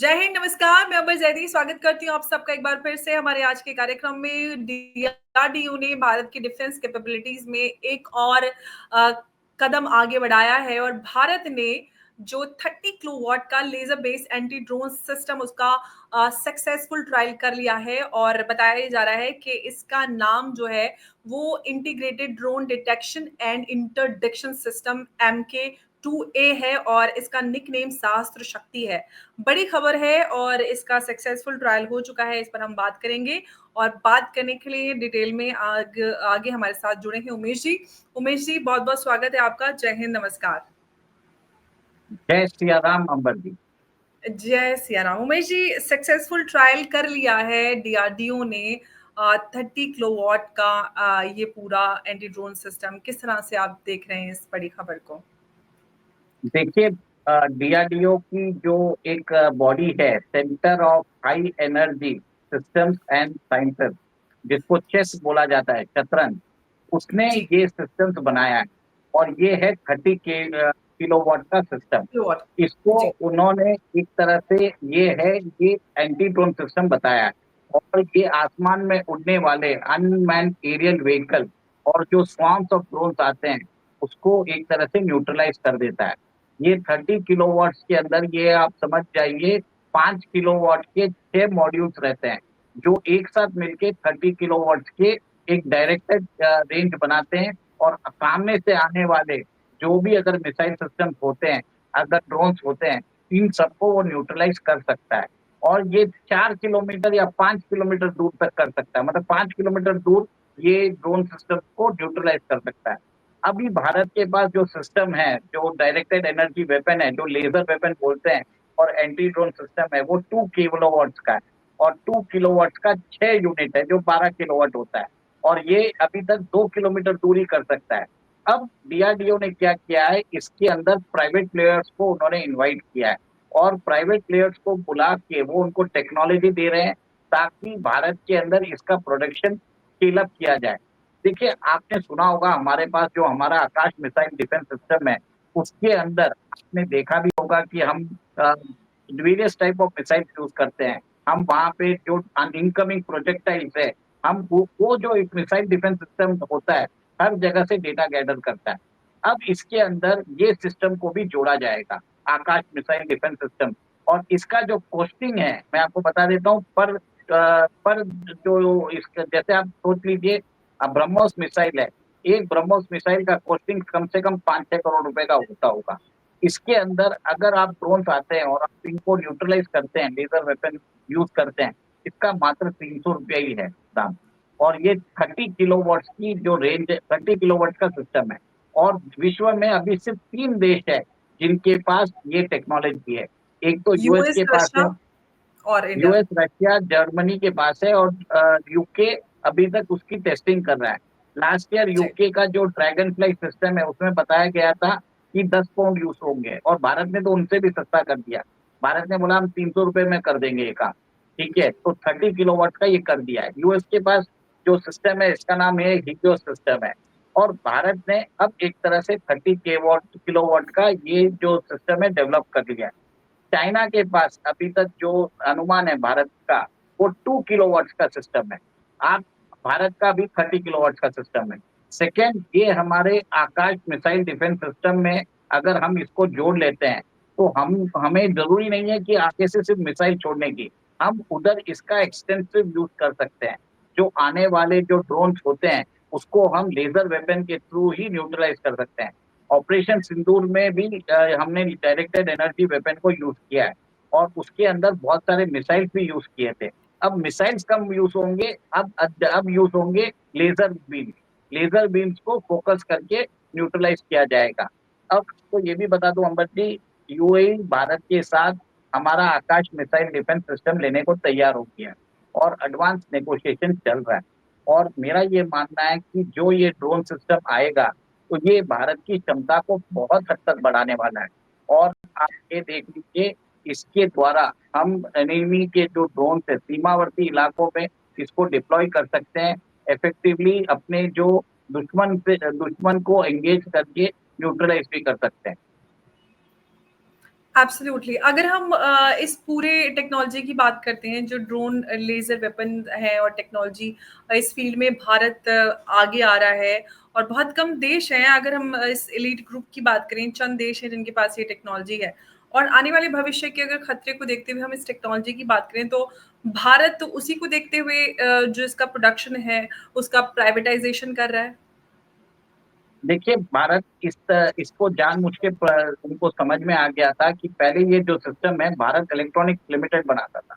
जय हिंद, नमस्कार। मैं अमर जैदी स्वागत करती हूँ आप सबका एक बार फिर से हमारे आज के कार्यक्रम में। डीआरडीओ ने भारत की डिफेंस कैपेबिलिटीज में एक और कदम आगे बढ़ाया है और भारत ने जो 30 किलोवाट का laser based anti drone system उसका सक्सेसफुल ट्रायल कर लिया है और बताया जा रहा है कि इसका नाम जो है वो integrated drone detection and interdiction system MK2A है और इसका निकनेम सहस्त्र शक्ति है। बड़ी खबर है और इसका सक्सेसफुल ट्रायल हो चुका है। इस पर हम बात करेंगे और बात करने के लिए डिटेल में आगे हमारे साथ जुड़े हैं उमेश जी। उमेश जी, बहुत बहुत स्वागत है आपका। जय हिंद, नमस्कार। जय सिया राम अंबर जी। जय सिया राम। उमेश जी, सक्सेसफुल ट्रायल कर लिया है डीआरडीओ ने 30 किलोवाट का ये पूरा एंटी ड्रोन सिस्टम। किस तरह से आप देख रहे हैं इस बड़ी खबर को? देखिए, डीआरडीओ की जो एक बॉडी है, centre of high energy systems and sciences, जिसको चेस बोला जाता है, शतरंज, उसने जी। ये सिस्टम्स बनाया है। और ये है 30 किलोवाट का सिस्टम। किलोवाट। इसको जी। उन्होंने एक तरह से ये एंटी ड्रोन सिस्टम बताया है। और ये आसमान में उड़ने वाले अनमैन्ड एरियल व्हीकल और जो स्वार्म्स ऑफ ड्रोन्स आते हैं, उसको एक तरह से न्यूट्रलाइज कर देता है। ये 30 किलोवाट्स के अंदर, ये आप समझ जाइए, 5 किलोवाट के 6 मॉड्यूल्स रहते हैं, जो एक साथ मिलके 30 किलोवाट्स के एक डायरेक्टेड रेंज बनाते हैं। और सामने से आने वाले जो भी अगर मिसाइल सिस्टम होते हैं, अगर ड्रोन्स होते हैं, इन सबको वो न्यूट्रलाइज कर सकता है। और ये 4 किलोमीटर या 5 किलोमीटर दूर तक कर सकता है, मतलब 5 किलोमीटर दूर ये ड्रोन सिस्टम को न्यूट्रलाइज कर सकता है। अभी भारत के पास जो सिस्टम है, जो डायरेक्टेड एनर्जी वेपन है, जो लेजर वेपन बोलते हैं, और एंटी ड्रोन सिस्टम है, वो 2 किलोवाट्स का है। और 2 किलोवाट्स का 6 यूनिट है, जो 12 किलोवाट होता है। और ये अभी तक 2 किलोमीटर दूरी कर सकता है। अब डीआरडीओ ने क्या किया है, इसके अंदर प्राइवेट प्लेयर्स को उन्होंने इनवाइट किया है। और प्राइवेट प्लेयर्स को बुला के वो उनको टेक्नोलॉजी दे रहे हैं, ताकि भारत के अंदर इसका प्रोडक्शन स्केल अप किया जाए। देखिए, आपने सुना होगा, हमारे पास जो हमारा आकाश मिसाइल डिफेंस सिस्टम है, उसके अंदर आपने देखा भी होगा कि हम various type of missile use करते हैं। हम वहाँ पे जो इनकमिंग प्रोजेक्टाइल्स है, हम वो जो एक मिसाइल डिफेंस सिस्टम होता है, हर जगह से डेटा गैदर करता है। अब इसके अंदर ये सिस्टम को भी जोड़ा जाएगा, आकाश मिसाइल डिफेंस सिस्टम। और इसका जो कॉस्टिंग है, मैं आपको बता देता हूँ। पर जो इसका, जैसे आप सोच लीजिए, ब्रह्मोस मिसाइल है। एक ब्रह्मोस मिसाइल का कॉस्टिंग कम से कम 5-6 करोड़ रुपए का होता होगा। इसके अंदर अगर आप ड्रोन आते हैं और आप इनको न्यूट्रलाइज करते हैं, लेजर वेपन यूज करते हैं, इसका मात्र 300 रुपया ही है दाम। और ये 30 किलोवाट्स की जो रेंज है, 30 किलोवाट का सिस्टम है। और विश्व में अभी सिर्फ 3 देश है जिनके पास ये टेक्नोलॉजी है। एक तो यूएस यूएस, के पास रशिया है, और इंडिया। यूएस, रशिया, जर्मनी के पास है। और यूके अभी तक उसकी टेस्टिंग कर रहा है। लास्ट ईयर जी। यूके का जो ड्रैगन फ्लाई सिस्टम है, उसमें बताया गया था कि 10 पाउंड यूज होंगे, और भारत ने तो उनसे भी सस्ता कर दिया। भारत ने बोला हम 300 रुपए में कर देंगे ये काम। ठीक है, तो 30 किलोवाट का ये कर दिया है। यूएस के पास जो सिस्टम है, इसका नाम है हिलियोस सिस्टम है। और भारत ने अब एक तरह से 30 किलोवाट का ये जो सिस्टम है, डेवलप कर लिया है। चाइना के पास अभी तक जो अनुमान है भारत का, वो 2 किलोवाट का सिस्टम है। आप, भारत का भी 30 किलोवाट का सिस्टम है। सेकेंड, ये हमारे आकाश मिसाइल डिफेंस सिस्टम में अगर हम इसको जोड़ लेते हैं, तो हम हमें जरूरी नहीं है कि आगे से सिर्फ मिसाइल छोड़ने की, हम उधर इसका एक्सटेंसिव यूज कर सकते हैं। जो आने वाले जो ड्रोन्स होते हैं, उसको हम लेजर वेपन के थ्रू ही न्यूट्रलाइज कर सकते हैं। ऑपरेशन सिंदूर में भी हमने डायरेक्टेड एनर्जी वेपन को यूज किया है। और उसके अंदर बहुत सारे मिसाइल्स भी यूज किए थे। अब मिसाइल्स कम यूज होंगे, अब यूज होंगे लेजर बीम। लेजर बीम्स को फोकस करके न्यूट्रलाइज किया जाएगा। अब तो ये भी बता दूं अंबर जी, यूएई भारत के साथ हमारा आकाश मिसाइल डिफेंस सिस्टम लेने को तैयार हो गया है। और एडवांस नेगोशिएशन चल रहा है। और मेरा ये मानना है कि जो ये ड्रोन सिस्टम आएगा, तो ये भारत की क्षमता को बहुत हद तक बढ़ाने वाला है। और आप ये देख लीजिए, इसके द्वारा हम एनिमी के जो ड्रोन है, सीमावर्ती इलाकों में इसको डिप्लॉय कर सकते हैं। इफेक्टिवली अपने जो दुश्मन को एंगेज करके न्यूट्रलाइज भी कर सकते हैं। एब्सोल्युटली। अगर हम इस पूरे टेक्नोलॉजी की बात करते हैं, जो ड्रोन लेज़र वेपन है और टेक्नोलॉजी इस फ़ील्ड में भारत आगे आ रहा है और बहुत कम देश हैं, अगर हम इस एलीट ग्रुप की बात करें, चंद देश हैं जिनके पास ये टेक्नोलॉजी है। और आने वाले भविष्य के अगर खतरे को देखते हुए हम इस टेक्नोलॉजी की बात करें, तो भारत तो उसी को देखते हुए जो इसका प्रोडक्शन है, उसका प्राइवेटाइज़ेशन कर रहा है। देखिए, भारत इसको जानबूझ के उनको समझ में आ गया था कि पहले ये जो सिस्टम है, भारत इलेक्ट्रॉनिक्स लिमिटेड बनाता था।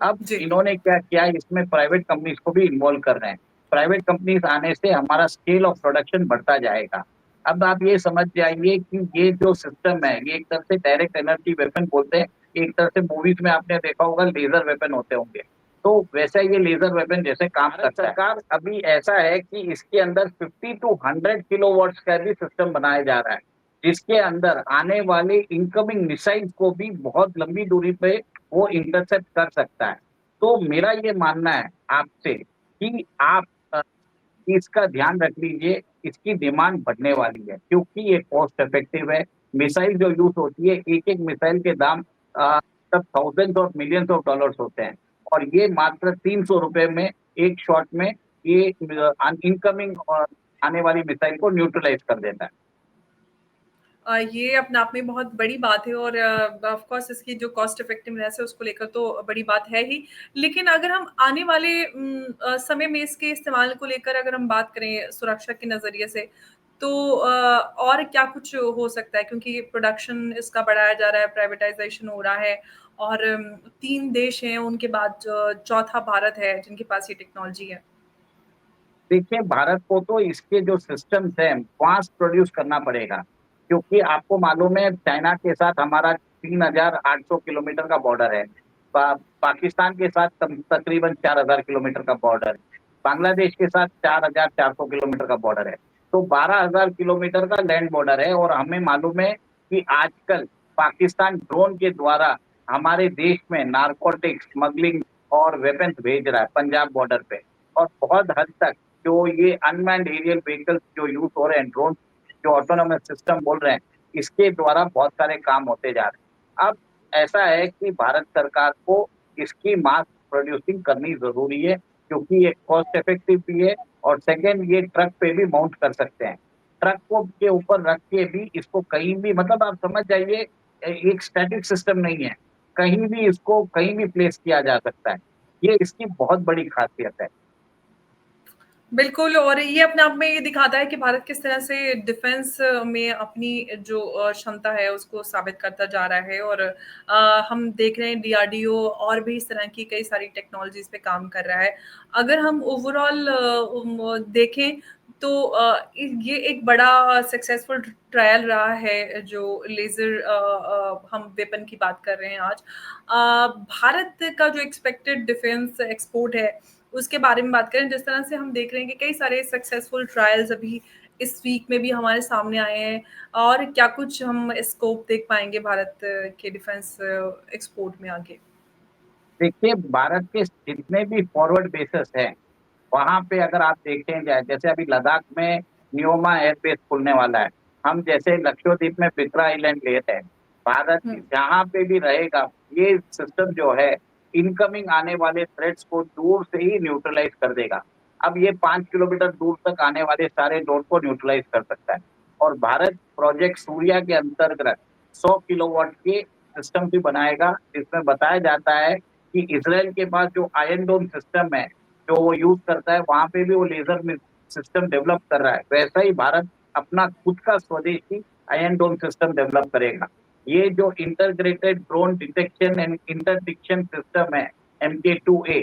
अब जी। इन्होंने क्या किया, इसमें प्राइवेट कंपनीज को भी इन्वॉल्व कर रहे हैं। प्राइवेट कंपनीज आने से हमारा स्केल ऑफ प्रोडक्शन बढ़ता जाएगा। अब आप ये समझ जाइए कि ये जो सिस्टम है, ये एक तरह से डायरेक्ट एनर्जी वेपन बोलते हैं, एक तरह से मूवीज में आपने देखा होगा लेजर वेपन होते होंगे। तो वैसा ये लेजर वेपन जैसे काम करता है। सरकार अभी ऐसा है कि इसके अंदर 50 टू 100 किलोवाट्स का भी सिस्टम बनाया जा रहा है, जिसके अंदर आने वाले इनकमिंग मिसाइल को भी बहुत लंबी दूरी पे वो इंटरसेप्ट कर सकता है। तो मेरा ये मानना है आपसे कि आप इसका ध्यान रख लीजिए, इसकी डिमांड बढ़ने वाली है क्योंकि ये कॉस्ट इफेक्टिव है। मिसाइल जो यूज़ होती है, एक-एक मिसाइल के दाम तब thousands of millions of dollars होते हैं और ये मात्र ₹300 में एक शॉट में ये इनकमिंग और आने वाली मिसाइल को न्यूट्रलाइज़ कर देता है। ये अपने आप में बहुत बड़ी बात है और ऑफ कोर्स इसकी जो कॉस्ट इफेक्टिवनेस है उसको लेकर तो बड़ी बात है ही। लेकिन अगर हम आने वाले समय में इसके इस्तेमाल को लेकर अगर हम बात करें सुरक्षा के नज़रिए से, तो और क्या कुछ हो सकता है? क्योंकि प्रोडक्शन इसका बढ़ाया जा रहा है, प्राइवेटाइज़ेशन हो रहा है और 3 देश हैं, उनके बाद चौथा भारत है जिनके पास ये टेक्नोलॉजी है। देखिए, भारत को तो इसके जो सिस्टम्स हैं, फास्ट प्रोड्यूस करना पड़ेगा, क्योंकि आपको मालूम है चाइना के साथ हमारा 3800 किलोमीटर का बॉर्डर है। पाकिस्तान के साथ तकरीबन 4000 किलोमीटर का बॉर्डर है। बांग्लादेश के साथ 4400 किलोमीटर का बॉर्डर है। तो 12000 किलोमीटर का लैंड बॉर्डर है और हमें मालूम है कि आजकल पाकिस्तान ड्रोन के द्वारा हमारे देश में नारकोटिक्स, स्मगलिंग और वेपन्स भेज रहा है पंजाब बॉर्डर पे और बहुत हद तक जो ये अनमैन्ड एरियल व्हीकल्स जो यूज़ हो रहे हैं, ड्रोन जो ऑटोनोमस सिस्टम बोल रहे हैं, इसके द्वारा बहुत सारे काम होते जा रहे हैं। अब ऐसा है कि भारत सरकार को इसकी मास प्रोड्यूसिंग करनी ज़रूरी है, क्योंकि ये कॉस्ट इफेक्टिव भी है और सेकंड ये ट्रक पे भी माउंट कर सकते हैं। ट्रक को के ऊपर रख के भी इसको कहीं भी मतलब आप समझ जाइए एक स्टैटिक सिस्टम नहीं है। कहीं भी इसको कहीं भी प्लेस किया जा सकता है। ये इसकी बहुत बड़ी खासियत है। बिल्कुल और ये अपने आप में ये दिखाता है कि भारत किस तरह से डिफेंस में अपनी जो क्षमता है उसको साबित करता जा रहा है और हम देख रहे हैं डीआरडीओ और भी इस तरह की कई सारी टेक्नोलॉजीज पे काम कर रहा है। अगर हम ओवरऑल देखें तो ये एक बड़ा सक्सेसफुल ट्रायल रहा है जो लेज़र हम वेपन की बात कर रहे हैं आज। भारत का जो एक्सपेक्टेड डिफेंस एक्सपोर्ट है उसके बारे में बात करें, जिस तरह से हम देख रहे हैं कि कई सारे सक्सेसफुल ट्रायल्स अभी इस वीक में भी हमारे सामने आए हैं और क्या कुछ हम स्कोप देख पाएँगे भारत के डिफेंस एक्सपोर्ट में आगे? देखिए, भारत के जितने भी फॉरवर्ड बेसेस हैं, वहाँ पे अगर आप देखें जैसे अभी लद्दाख में न्योमा एयरबेस खुलने वाला है। हम जैसे लक्षद्वीप में बित्रा आइलैंड ले रहे हैं। भारत हुँ। जहाँ पे भी रहेगा, ये सिस्टम जो है, इनकमिंग आने वाले थ्रेट्स को दूर से ही न्यूट्रलाइज़ कर देगा। अब ये 5 किलोमीटर दूर तक आने वाले सारे ड्रोन को न्यूट्रलाइज़ कर सकता है और भारत प्रोजेक्ट सूर्या के अंतर्गत 100 किलोवाट के सिस्टम भी बनाएगा, जिसमें बताया जाता है कि इज़राइल के पास जो आयरन डोम सिस्टम है, जो वो यूज़ करता है, वहाँ पे भी वो लेज़र में सिस्टम डेवलप कर रहा है। वैसा ही भारत अपना खुद का स्वदेशी आयरन डोम सिस्टम डेवलप करेगा। ये जो integrated drone detection and interdiction system है, MK2A,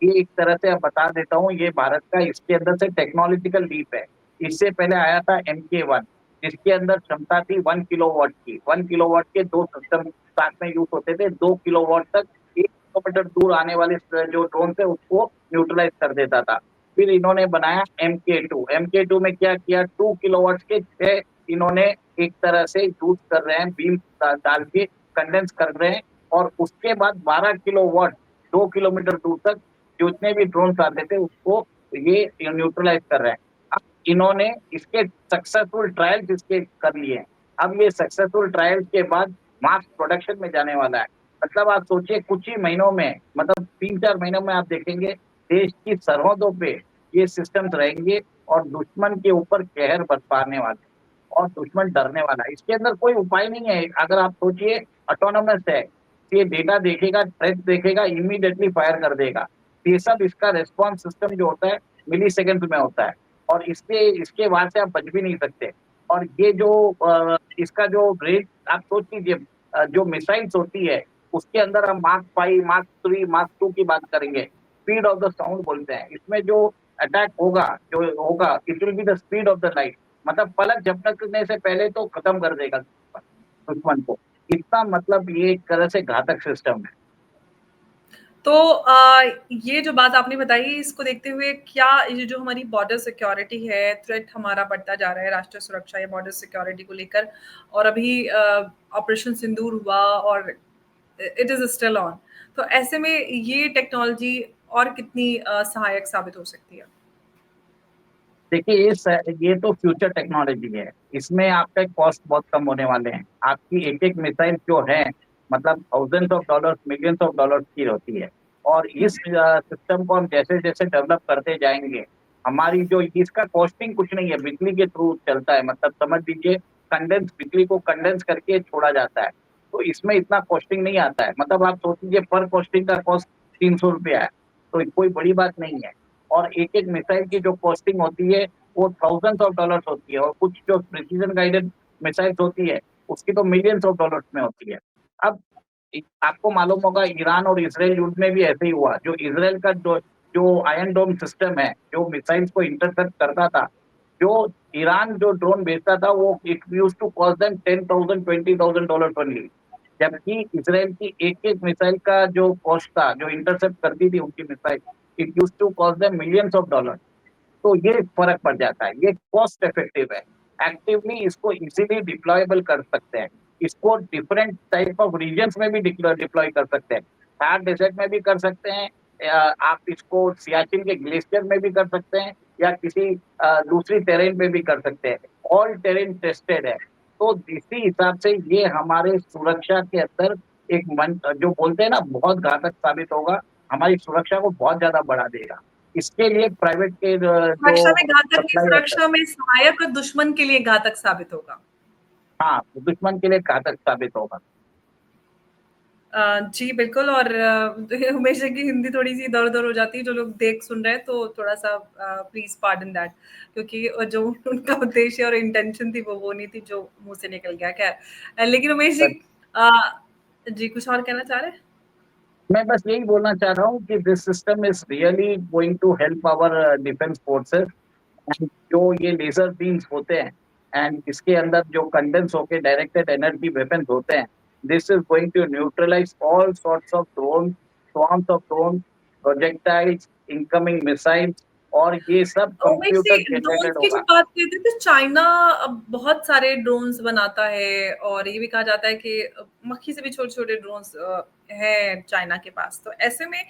ये एक तरह से अब बता देता हूँ, ये भारत का इसके अंदर से टेक्नोलॉजिकल लीप है। इससे पहले आया था MK1, जिसके अंदर क्षमता थी 1 किलोवाट की। 1 किलोवाट के 2 सिस्टम साथ में यूज़ होते थे, 2 किलोवाट तक 1 किलोमीटर दूर आने वाले जो ड्रोन थे उसको न्यूट्रलाइज़ कर देता था। फिर इन्होंने बनाया MK2, MK2 में क्या किया 2 किलोवाट के 6 इन्होंने एक तरह से यूज़ कर रहे हैं, बीम डाल के कंडेंस कर रहे हैं और उसके बाद 12 किलोवाट 2 किलोमीटर दूर तक जितने भी ड्रोन्स आते थे उसको ये न्यूट्रलाइज़ कर रहे हैं। अब इन्होंने इसके सक्सेसफुल ट्रायल्स इसके कर लिए हैं। अब ये सक्सेसफुल ट्रायल्स के बाद मास प्रोडक्शन में जाने वाला है। मतलब आप सोचिए कुछ ही महीनों में, मतलब 3-4 महीनों में आप देखेंगे देश की सरहदों पे ये सिस्टम्स रहेंगे और दुश्मन के ऊपर कहर बरपाने वाले और दुश्मन डरने वाला है। इसके अंदर कोई उपाय नहीं है। अगर आप सोचिए ऑटोनोमस है, ये डेटा देखेगा, थ्रेट देखेगा, इमीडिएटली फायर कर देगा। ये सब इसका रिस्पॉन्स सिस्टम जो होता है मिली सेकेंड में होता है और इसके बाद से आप बच भी नहीं सकते। और ये जो इसका जो रेट आप सोच लीजिए, जो मिसाइल्स होती है उसके अंदर हम मार्क 5, मार्क 3, मार्क 2 की बात करेंगे। स्पीड ऑफ द साउंड बोलते हैं। इसमें जो अटैक होगा, जो होगा, it will be the speed of the light. मतलब पलक झपकने से पहले तो खत्म कर देगा दुश्मन को। इतना मतलब ये एक तरह से घातक सिस्टम है। तो ये जो बात आपने बताई इसको देखते हुए क्या ये जो हमारी बॉर्डर सिक्योरिटी है, थ्रेट हमारा बढ़ता जा रहा है राष्ट्रीय सुरक्षा या बॉर्डर सिक्योरिटी को लेकर, और अभी ऑपरेशन सिंदूर हुआ और इट इज स्टिल ऑन, तो ऐसे में ये टेक्नोलॉजी और कितनी सहायक साबित हो सकती है? देखिए ये तो फ्यूचर टेक्नोलॉजी है। इसमें आपका कॉस्ट बहुत कम होने वाले हैं। आपकी एक-एक मिसाइल जो है मतलब thousands of dollars, millions of dollars की होती है। और इस सिस्टम को हम जैसे-जैसे डेवलप करते जाएँगे, हमारी जो इसका कॉस्टिंग कुछ नहीं है, बिजली के थ्रू चलता है। मतलब समझ लीजिए बिजली को कंडेंस करके छोड़ा जाता है। तो इसमें इतना कॉस्टिंग नहीं आता है। मतलब आप सोच लीजिए पर कॉस्टिंग का कॉस्ट ₹300 है, तो कोई बड़ी बात नहीं है। और एक-एक मिसाइल की जो कॉस्टिंग होती है वो थाउज़ेंड्स ऑफ डॉलर्स होती है और कुछ जो प्रिसिजन गाइडेड मिसाइल्स होती है, उसकी तो मिलियंस ऑफ डॉलर्स में होती है। अब आपको मालूम होगा ईरान और इज़राइल युद्ध में भी ऐसे ही हुआ। जो इज़राइल का जो जो आयरन डोम सिस्टम है, जो मिसाइल्स को इंटरसेप्ट करता था, जो ईरान जो ड्रोन भेजता था वो it used to cost them 10,000 $20,000 only. जबकि इज़राइल की एक-एक मिसाइल का जो कॉस्ट था, जो इंटरसेप्ट करती थी उनकी मिसाइल, it used to cost them millions of dollar. तो ये फ़र्क पड़ जाता है, ये कॉस्ट इफेक्टिव है। एक्टिवली इसको इज़िली डिप्लॉयबल कर सकते हैं। इसको डिफरेंट टाइप ऑफ रीजन्स में भी डिप्लॉय कर सकते हैं। थार डेज़र्ट में भी कर सकते हैं, आप इसको सियाचिन के ग्लेशियर में भी कर सकते हैं या किसी दूसरी टेरेन पे भी कर सकते हैं। ऑल टेरेन टेस्टेड है। तो इसी हिसाब से ये हमारे सुरक्षा के अंदर एक जो बोलते हैं ना बहुत घातक साबित होगा, हमारी सुरक्षा को बहुत ज़्यादा बढ़ा देगा। इसके लिए प्राइवेट के सुरक्षा में जो घातक नहीं, सप्लायर्स है, सुरक्षा में सहायक और दुश्मन के लिए घातक साबित होगा। हाँ, दुश्मन के लिए घातक साबित होगा। जी, बिल्कुल। और उमेश जी की हिंदी थोड़ी-सी इधर-उधर हो जाती है, जो लोग देख सुन रहे हैं तो थोड़ा-सा प्लीज़ पार्डन दैट, क्योंकि जो उनका उद्देश्य और इंटेंशन थी वो नहीं थी जो मुँह से निकल गया। ख़ैर लेकिन उमेश जी, बट अ, जी कुछ और कहना चाह रहे हैं? मैं बस यही बोलना चाह रहा हूँ कि this system is really going to help our defence forces. And जो ये लेज़र बीम्स होते हैं एंड इसके अंदर जो कंडेंस होके डायरेक्टेड एनर्जी वेपन्स होते हैं, this is going to neutralise all sorts of drone, swarms of drone, projectiles, incoming missiles और ये सब उमेश कंप्यूटर जी, ड्रोन्स जनरेटेड की जब होगा। बात करते हैं तो चाइना अब बहुत सारे ड्रोन्स बनाता है और ये भी कहा जाता है कि मक्खी से भी छोटे-छोटे ड्रोन्स हैं चाइना के पास। तो ऐसे में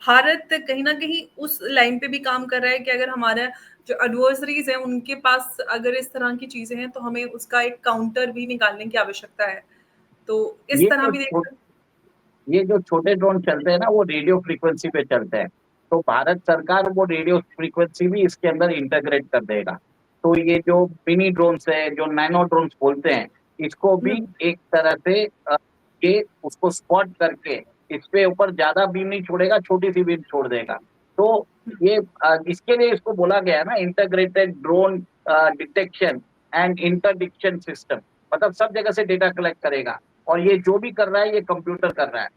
भारत कहीं न कहीं उस लाइन पे भी काम कर रहा है कि अगर हमारा जो एडवर्सरीज़ हैं उनके पास अगर इस तरह की चीज़ें हैं तो हमें उसका एक काउंटर भी निकालने की आवश्यकता है। तो इस ये तरह जो भी छो देख। ये जो छोटे ड्रोन चलते हैं ना वो रेडियो फ्रीक्वेंसी पे चलते हैं। तो भारत सरकार वो रेडियो फ्रीक्वेंसी भी इसके अंदर इंटीग्रेट कर देगा। तो ये जो मिनी ड्रोन्स है, जो नैनो ड्रोन्स बोलते हैं, इसको भी हुँ। एक तरह से ये उसको स्पॉट करके इसके ऊपर ज़्यादा बीम नहीं छोड़ेगा, छोटी-सी बीम छोड़ देगा। तो ये इसके लिए इसको बोला गया है ना integrated drone detection and interdiction system. मतलब सब जगह से डेटा कलेक्ट करेगा और ये जो भी कर रहा है ये कंप्यूटर कर रहा है।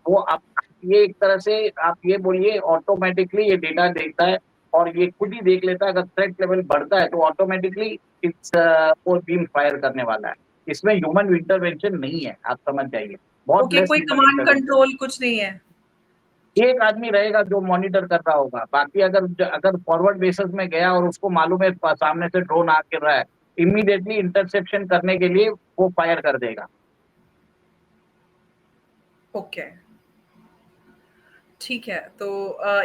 वो आप ये एक तरह से आप ये बोलिए ऑटोमैटिकली ये डेटा देखता है और ये खुद ही देख लेता है अगर थ्रेट लेवल बढ़ता है तो ऑटोमैटिकली वो बीम फायर करने वाला है। इसमें ह्यूमन इंटरवेंशन नहीं है, आप समझ जाइए। बहुत ओके, लेस कोई ह्यूमन कमांड इंटरवेंशन। कंट्रोल कुछ नहीं है। एक आदमी रहेगा जो मॉनिटर कर रहा होगा। बाकी अगर फॉरवर्ड बेसिस में गया और उसको मालूम है सामने से ड्रोन आ गिर रहा है, इमीडिएटली इंटरसेप्शन करने के लिए वो फायर कर देगा। ओके। ठीक है, तो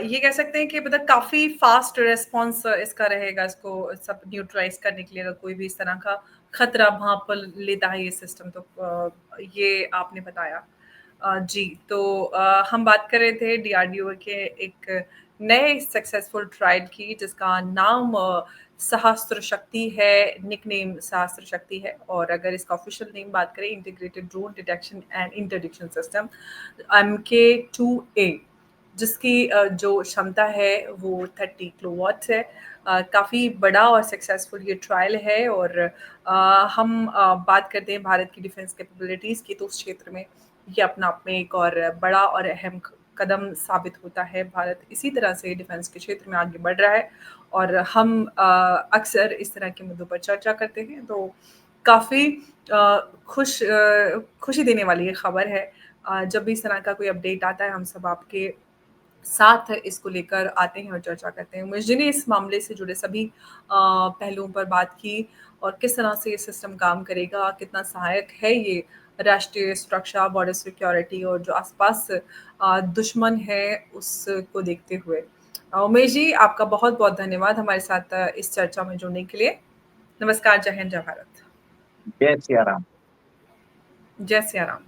ये कह सकते हैं कि मतलब काफ़ी फ़ास्ट रिस्पॉन्स इसका रहेगा, इसको सब न्यूट्रलाइज़ करने के लिए अगर कोई भी इस तरह का खतरा भांप लेता है ये सिस्टम, तो ये आपने बताया। जी, तो हम बात कर रहे थे डीआरडीओ के एक नए सक्सेसफुल ट्रायल की, जिसका नाम सहस्त्र शक्ति है, निकनेम सहस्त्र शक्ति है, और अगर इसका ऑफिशियल नेम बात करें, integrated drone detection and interdiction system MK2A, जिसकी जो क्षमता है वो 30 किलोवाट है। काफ़ी बड़ा और सक्सेसफुल ये ट्रायल है, और हम बात करते हैं भारत की डिफेंस कैपेबिलिटीज़ की, तो उस क्षेत्र में ये अपना आप में एक और बड़ा और अहम कदम साबित होता है। भारत इसी तरह से डिफेंस के क्षेत्र में आगे बढ़ रहा है, और हम अक्सर इस तरह के मुद्दों पर चर्चा करते हैं, तो काफ़ी खुशी देने वाली ये खबर है। जब भी इस तरह का कोई अपडेट आता है, हम सब आपके साथ इसको लेकर आते हैं और चर्चा करते हैं। उमेश जी ने इस मामले से जुड़े सभी पहलुओं पर बात की, और किस तरह से ये सिस्टम काम करेगा, कितना सहायक है ये राष्ट्रीय सुरक्षा, बॉर्डर सिक्योरिटी और जो आसपास दुश्मन है उसको देखते हुए। उमेश जी, आपका बहुत-बहुत धन्यवाद हमारे साथ इस चर्चा में जुड़ने के लिए। नमस्कार, जय हिंद, जय भारत। जय सिया राम। जय सिया राम।